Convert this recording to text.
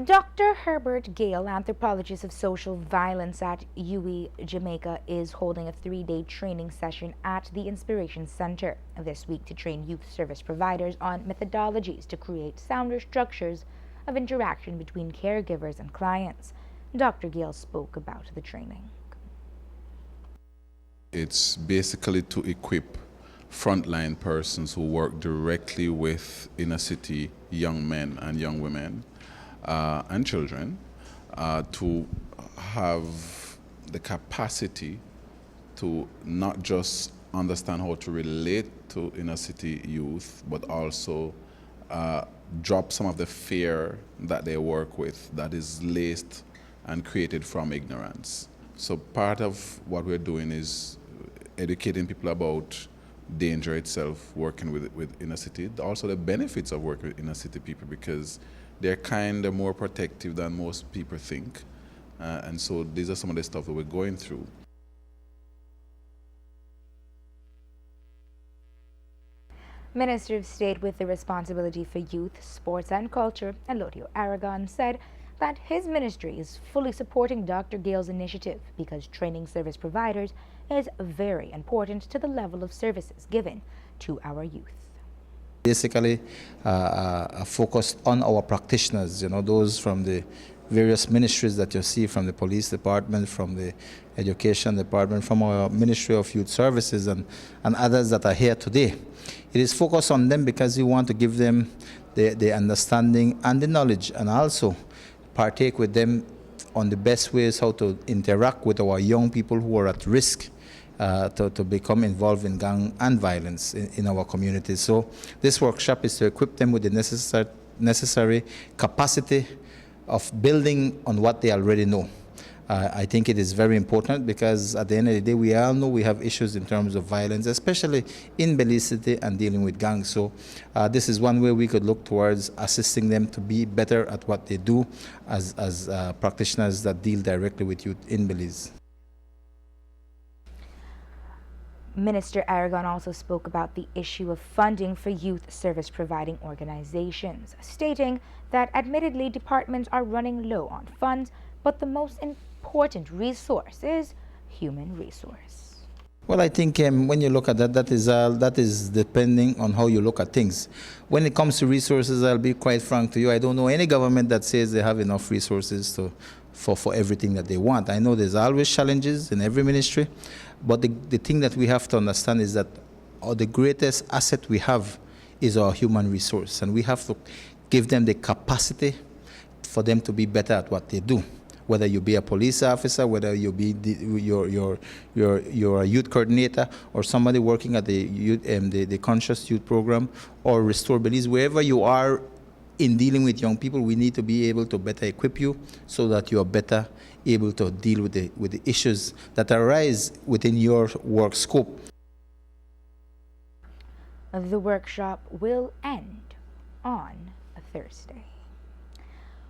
Dr. Herbert Gayle, anthropologist of social violence at UE, Jamaica, is holding a 3-day training session at the Inspiration Center this week to train youth service providers on methodologies to create sounder structures of interaction between caregivers and clients. Dr. Gayle spoke about the training. It's basically to equip frontline persons who work directly with inner city young men and young women and children to have the capacity to not just understand how to relate to inner city youth, but also drop some of the fear that they work with that is laced and created from ignorance. So part of what we're doing is educating people about danger itself, working with inner city, also the benefits of working with inner city people, because they're kind of more protective than most people think. And so these are some of the stuff that we're going through. Minister of State with the responsibility for youth, sports and culture, Elodio Aragon, said that his ministry is fully supporting Dr. Gayle's initiative because training service providers is very important to the level of services given to our youth. Basically, focused on our practitioners, those from the various ministries that you see, from the police department, from the education department, from our Ministry of Youth Services and others that are here today. It is focused on them because we want to give them the understanding and the knowledge, and also partake with them on the best ways how to interact with our young people who are at risk to become involved in gang and violence in our communities. So this workshop is to equip them with the necessary capacity of building on what they already know. I think it is very important because at the end of the day, we all know we have issues in terms of violence, especially in Belize City and dealing with gangs. So this is one way we could look towards assisting them to be better at what they do as practitioners that deal directly with youth in Belize. Minister Aragon also spoke about the issue of funding for youth service providing organizations, stating that admittedly departments are running low on funds, but the most important resource is human resource. Well, I think when you look at that is depending on how you look at things. When it comes to resources, I'll be quite frank to you, I don't know any government that says they have enough resources for everything that they want. I know there's always challenges in every ministry, but the thing that we have to understand is that the greatest asset we have is our human resource, and we have to give them the capacity for them to be better at what they do. Whether you be a police officer, whether you be you're a youth coordinator, or somebody working at the Conscious Youth Program, or Restore Belize, wherever you are in dealing with young people, we need to be able to better equip you so that you are better able to deal with the issues that arise within your work scope. The workshop will end on Thursday.